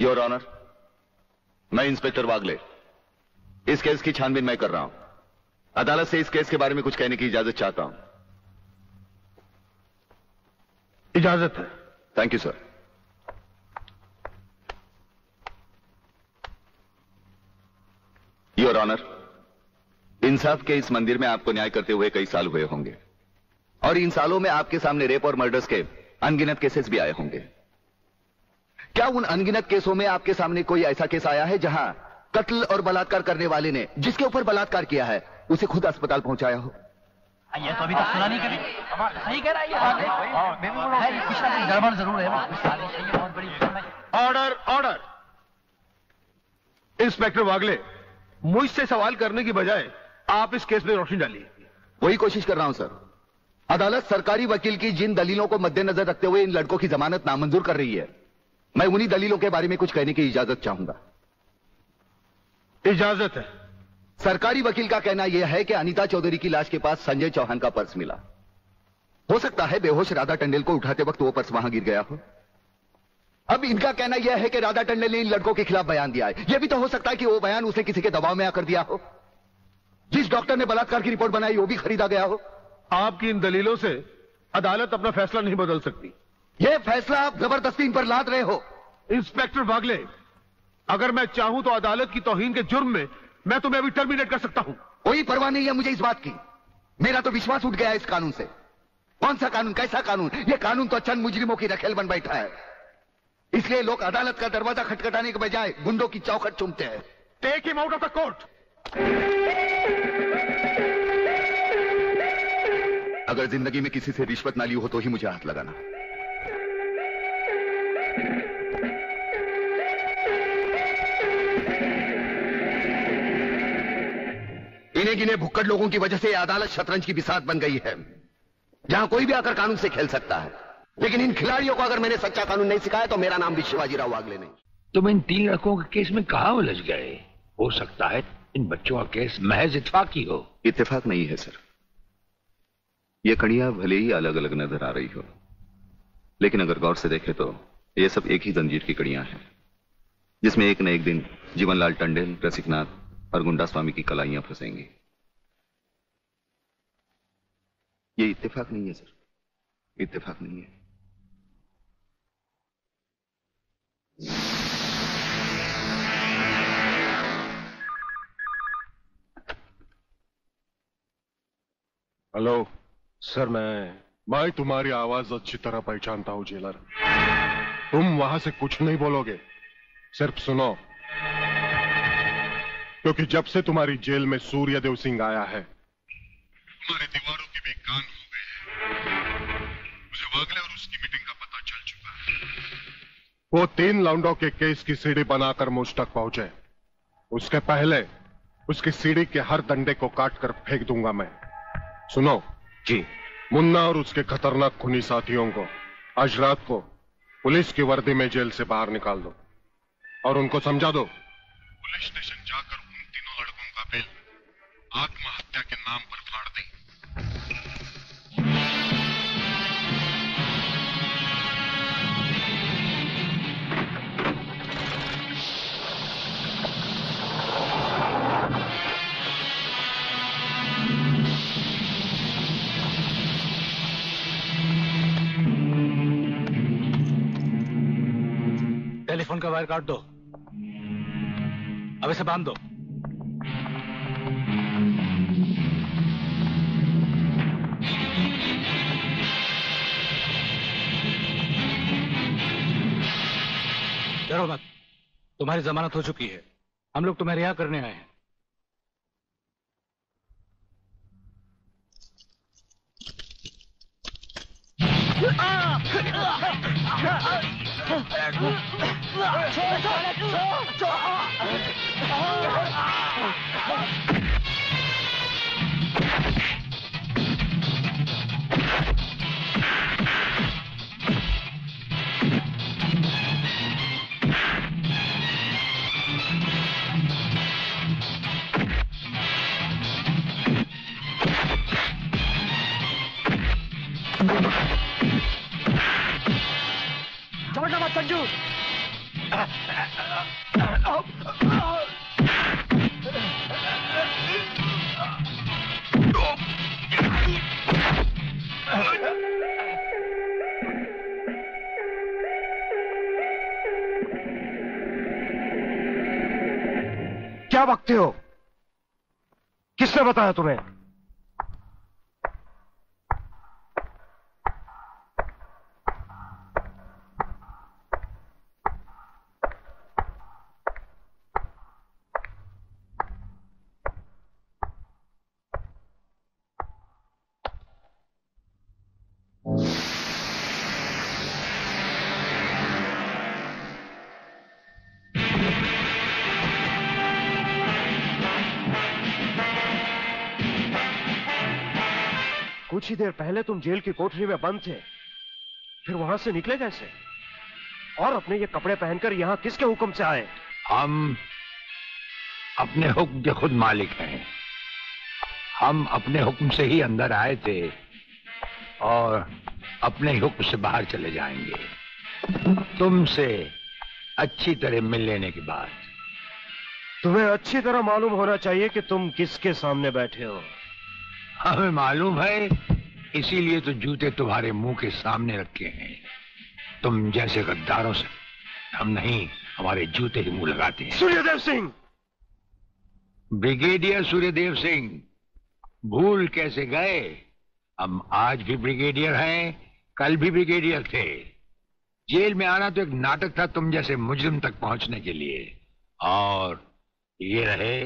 Your honour, मैं inspector वागले इस case की छानबीन मैं कर रहा हूं। अदालत से इस केस के बारे में कुछ कहने की इजाजत चाहता हूं। इजाजत है। Thank you sir. Your honour, इंसाफ के इस मंदिर में आपको न्याय करते हुए कई साल हुए होंगे और इन सालों में आपके सामने रेप और मर्डर्स के अनगिनत केसेस भी आए होंगे। क्या उन अनगिनत केसों में आपके सामने कोई ऐसा केस आया है जहां कत्ल और बलात्कार करने वाले ने जिसके ऊपर बलात्कार किया है उसे खुद अस्पताल पहुंचाया हो? ये तो अभी तक सुना नहीं कभी। सही कह रहा है ये कुछ ना कुछ गड़बड़ जरूर है। बहुत बड़ी ऑर्डर ऑर्डर। इंस्पेक्टर वागले, मुझसे सवाल करने की बजाय आप इस केस में रोशनी डालिए। वही कोशिश कर रहा हूं सर। अदालत सरकारी वकील की जिन दलीलों को मद्देनजर रखते हुए इन लड़कों की जमानत नामंजूर कर रही है, मैं उन्हीं दलीलों के बारे में कुछ कहने की इजाजत चाहूंगा। इजाजत है। सरकारी वकील का कहना यह है कि अनीता चौधरी की लाश के पास संजय चौहान का पर्स मिला। हो सकता है बेहोश राधा टंडेल को उठाते वक्त वो पर्स वहां गिर गया हो। अब इनका कहना यह है कि राधा टंडेल ने इन लड़कों के खिलाफ बयान दिया है। यह भी तो हो सकता है कि वो बयान उसे किसी के दबाव में आकर दिया हो। जिस डॉक्टर ने बलात्कार की रिपोर्ट बनाई वो भी खरीदा गया हो। आपकी इन दलीलों से अदालत अपना फैसला नहीं बदल सकती। यह फैसला आप जबरदस्ती इन पर लाद रहे हो। इंस्पेक्टर वागले, अगर मैं चाहूं तो अदालत की तौहीन के जुर्म में मैं तुम्हें अभी टर्मिनेट कर सकता हूं। कोई परवाह नहीं है मुझे इस बात की। मेरा तो विश्वास उठ गया है इस कानून से। कौन सा कानून, कैसा कानून? यह कानून तो चंद मुजरिमों की रखेल बन बैठा है। इसलिए लोग अदालत का दरवाजा खटखटाने के बजाय गुंडों की चौखट चूमते हैं। Take him out of the court. अगर जिंदगी में किसी से रिश्वत ना ली हो तो ही मुझे हाथ लगाना। इन्हें गिने भुक्कड़ लोगों की वजह से अदालत शतरंज की बिसात बन गई है, जहां कोई भी आकर कानून से खेल सकता है। लेकिन इन खिलाड़ियों को अगर मैंने सच्चा कानून नहीं सिखाया तो मेरा नाम भी शिवाजीराव वागले नहीं। तुम इन 3 लड़कों के केस में कहां उलझ गए? हो सकता है इन बच्चों का केस महज इत्तेफाक ही हो। इत्तेफाक नहीं है सर। ये कड़ियां भले ही अलग अलग नजर आ रही हो, लेकिन अगर गौर से देखें तो ये सब एक ही जंजीर की कड़ियां हैं, जिसमें एक न एक दिन जीवनलाल टंडेल, रसिकनाथ और गुंडा स्वामी की कलाइयां फंसेंगी। ये इत्तेफाक नहीं है सर, इत्तेफाक नहीं है। हेलो सर, मैं तुम्हारी आवाज अच्छी तरह पहचानता हूं जेलर। तुम वहां से कुछ नहीं बोलोगे, सिर्फ सुनो, क्योंकि जब से तुम्हारी जेल में सूर्यदेव सिंह आया है तुम्हारी दीवारों के भी कान हो गए हैं। मुझे वागले और उसकी मीटिंग का पता चल चुका है। वो 3 लौंडों के केस की सीढ़ी बनाकर मुझ तक पहुंचे। उसके पहले उसकी सीढ़ी के हर डंडे को काट कर फेंक दूंगा मैं। सुनो जी। मुन्ना और उसके खतरनाक खूनी साथियों को आज रात को पुलिस की वर्दी में जेल से बाहर निकाल दो और उनको समझा दो पुलिस स्टेशन जाकर उन तीनों लड़कों का बिल आत्महत्या के नाम पर फाड़ दें। टेलीफोन का वायर काट दो, अब इसे बांध दो। डरो मत, तुम्हारी जमानत हो चुकी है। हम लोग तुम्हें रिहा करने आए हैं। समझना मत संजू। क्या बकते हो? किसने बताया तुम्हें? कुछ ही देर पहले तुम जेल की कोठरी में बंद थे, फिर वहां से निकले कैसे? और अपने ये कपड़े पहनकर यहां किसके हुक्म से आए? हम अपने हुक्म के खुद मालिक हैं। हम अपने हुक्म से ही अंदर आए थे और अपने ही हुक्म से बाहर चले जाएंगे। तुमसे अच्छी तरह मिल लेने के बाद। तुम्हें अच्छी तरह मालूम होना चाहिए कि तुम किसके सामने बैठे हो। हमें मालूम है, इसीलिए तो जूते तुम्हारे मुंह के सामने रखे हैं। तुम जैसे गद्दारों से हम नहीं, हमारे जूते ही मुंह लगाते हैं। सूर्यदेव सिंह! ब्रिगेडियर सूर्यदेव सिंह, भूल कैसे गए? हम आज भी ब्रिगेडियर हैं, कल भी ब्रिगेडियर थे। जेल में आना तो एक नाटक था तुम जैसे मुजरिम तक पहुंचने के लिए। और ये रहे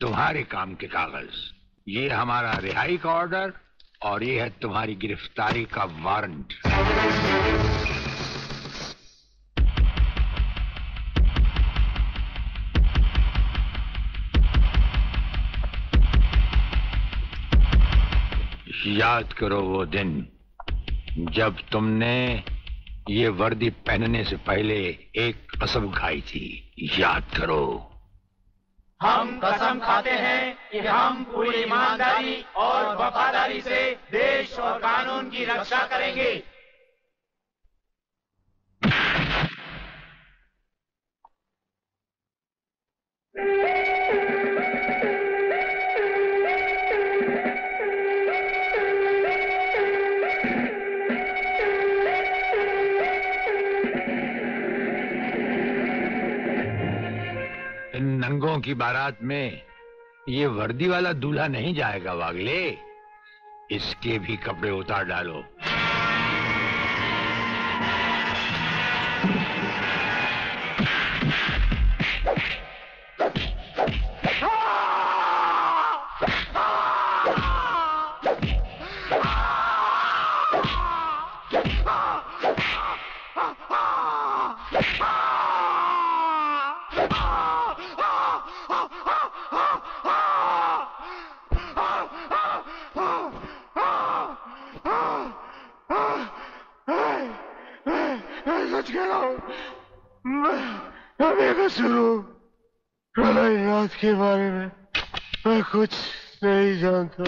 तुम्हारे काम के कागज। ये हमारा रिहाई का ऑर्डर और ये है तुम्हारी गिरफ्तारी का वारंट। याद करो वो दिन जब तुमने ये वर्दी पहनने से पहले एक कसम खाई थी। याद करो। हम कसम खाते हैं कि हम पूरी ईमानदारी और वफादारी से देश और कानून की रक्षा करेंगे। इन नंगों की बारात में ये वर्दी वाला दूल्हा नहीं जाएगा वागले। इसके भी कपड़े उतार डालो। प्रलयनाथ के बारे में मैं कुछ नहीं जानता।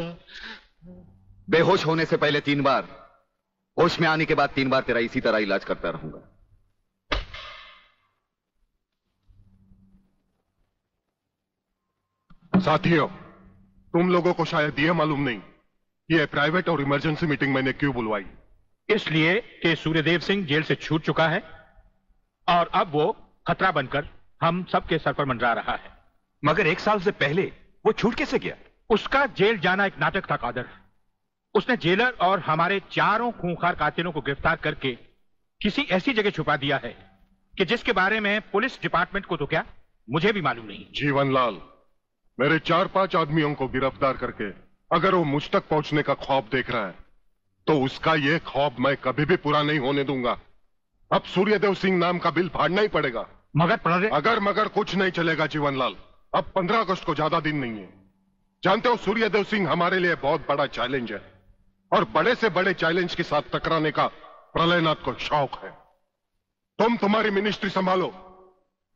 बेहोश होने से पहले 3 बार, होश में आने के बाद 3 बार तेरा इसी तरह इलाज करता रहूंगा। साथियों, तुम लोगों को शायद यह मालूम नहीं ये प्राइवेट और इमरजेंसी मीटिंग मैंने क्यों बुलवाई। इसलिए कि सूर्यदेव सिंह जेल से छूट चुका है और अब वो खतरा बनकर हम सबके सर पर मंडरा रहा है। मगर 1 साल से पहले वो छूट कैसे गया? उसका जेल जाना एक नाटक था कादर। उसने जेलर और हमारे 4 खूंखार कातिलों को गिरफ्तार करके किसी ऐसी जगह छुपा दिया है कि जिसके बारे में पुलिस डिपार्टमेंट को तो क्या, मुझे भी मालूम नहीं। जीवनलाल, मेरे 4-5 आदमियों को गिरफ्तार करके अगर वो मुझ तक पहुंचने का ख्वाब देख रहा है तो उसका ये ख्वाब मैं कभी भी पूरा नहीं होने दूंगा। अब सूर्यदेव सिंह नाम का बिल फाड़ना ही पड़ेगा। मगर कुछ नहीं चलेगा जीवनलाल। अब 15 अगस्त को ज्यादा दिन नहीं है। जानते हो, सूर्यदेव सिंह हमारे लिए बहुत बड़ा चैलेंज है और बड़े से बड़े चैलेंज के साथ टकराने का प्रलयनाथ को शौक है। तुम तुम्हारी मिनिस्ट्री संभालो,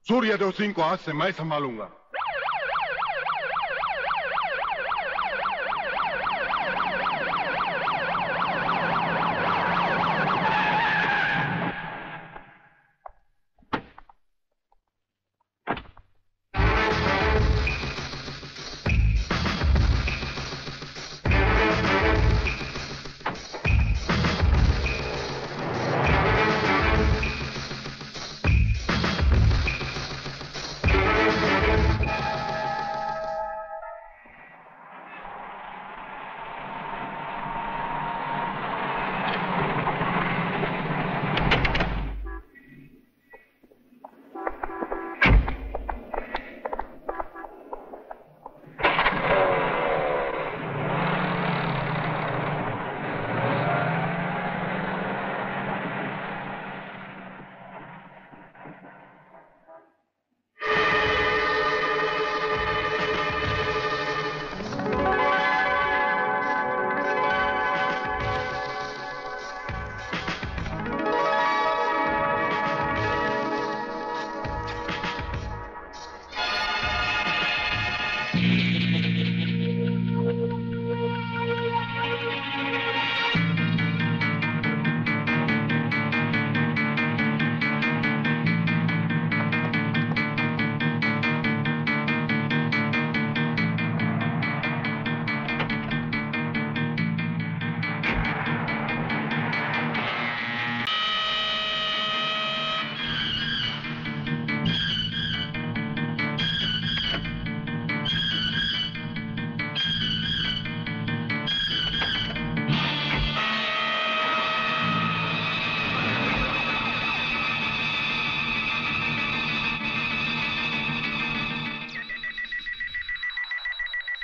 सूर्यदेव सिंह को आज से मैं संभालूंगा।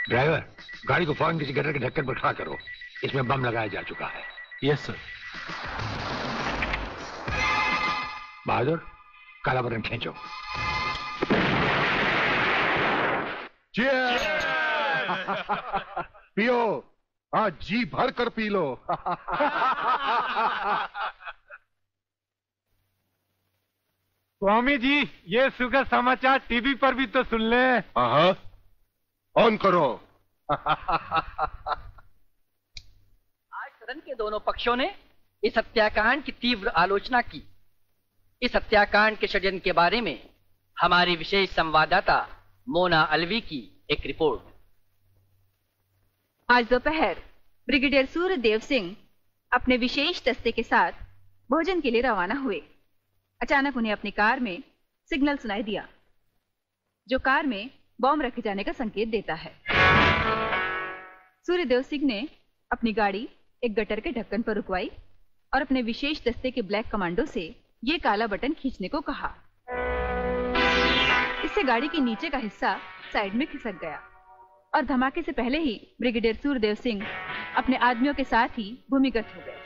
ड्राइवर, गाड़ी को फौरन किसी गटर के ढक्कन पर खड़ा करो। इसमें बम लगाया जा चुका है। Yes sir. बहादुर, काला बटन खींचो। पियो, आज जी भर कर पी लो। स्वामी जी, ये सुखद समाचार टीवी पर भी तो सुन ले। हाँ, ऑन करो। आज सदन के दोनों पक्षों ने इस हत्याकांड की तीव्र आलोचना की। इस हत्याकांड के षड्यंत्र के बारे में हमारी विशेष संवाददाता मोना अलवी की एक रिपोर्ट। आज दोपहर ब्रिगेडियर सूर्यदेव सिंह अपने विशेष दस्ते के साथ भोजन के लिए रवाना हुए। अचानक उन्हें अपनी कार में सिग्नल सुनाई दिया, जो कार में बॉम्ब रखे जाने का संकेत देता है। सूर्यदेव सिंह ने अपनी गाड़ी एक गटर के ढक्कन पर रुकवाई और अपने विशेष दस्ते के ब्लैक कमांडो से ये काला बटन खींचने को कहा। इससे गाड़ी के नीचे का हिस्सा साइड में खिसक गया और धमाके से पहले ही ब्रिगेडियर सूर्यदेव सिंह अपने आदमियों के साथ ही भूमिगत हो गए।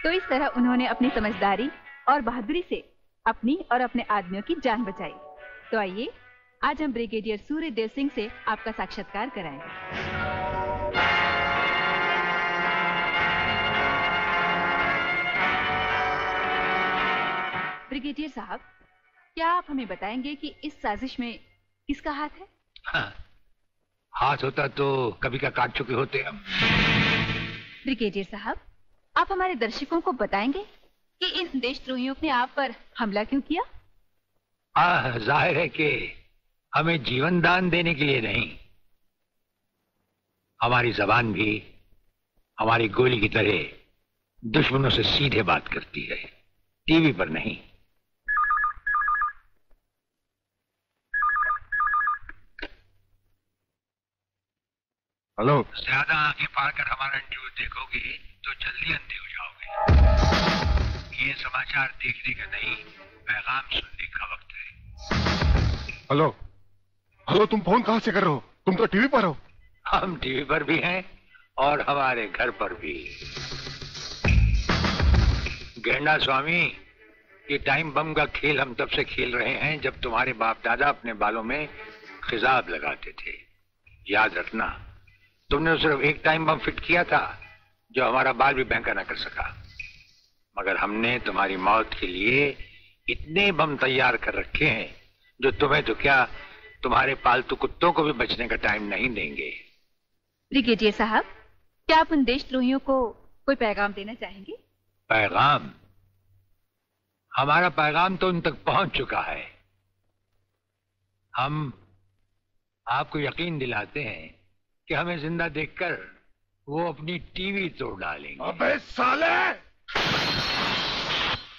तो इस तरह उन्होंने अपनी समझदारी और बहादुरी से अपनी और अपने आदमियों की जान बचाई। तो आइए आज हम ब्रिगेडियर सूर्यदेव सिंह से आपका साक्षात्कार कराएंगे। ब्रिगेडियर साहब, क्या आप हमें बताएंगे कि इस साजिश में किसका हाथ है? हाँ, हाथ होता तो कभी का काट चुके होते हम। ब्रिगेडियर साहब, आप हमारे दर्शकों को बताएंगे कि इन देशद्रोहियों ने आप पर हमला क्यों किया? जाहिर है कि हमें जीवन दान देने के लिए नहीं, हमारी जबान भी हमारी गोली की तरह दुश्मनों से सीधे बात करती है, टीवी पर नहीं। हेलो। ज्यादा आंखें फाड़ कर हमारा न्यूज देखोगे तो जल्दी अंधे हो जाओगे। ये समाचार देखने का नहीं, पैगाम सुनने का वक्त है। हेलो हेलो, तुम फोन कहां से कर रहे हो? तुम तो टीवी पर हो। हम टीवी पर भी हैं और हमारे घर पर भी। गेंडा स्वामी, ये टाइम बम का खेल हम तब से खेल रहे हैं जब तुम्हारे बाप दादा अपने बालों में खिजाब लगाते थे। याद रखना, तुमने सिर्फ एक टाइम बम फिट किया था जो हमारा बाल भी बैंका ना कर सका, मगर हमने तुम्हारी मौत के लिए इतने बम तैयार कर रखे हैं जो तुम्हें तो क्या, तुम्हारे पालतू कुत्तों को भी बचने का टाइम नहीं देंगे। ब्रिगेडियर साहब, क्या आप उन देशद्रोहियों को कोई पैगाम देना चाहेंगे? पैगाम? हमारा पैगाम तो उन तक पहुंच चुका है। हम आपको यकीन दिलाते हैं कि हमें जिंदा देखकर वो अपनी टीवी तोड़ डालेंगे। अबे साले!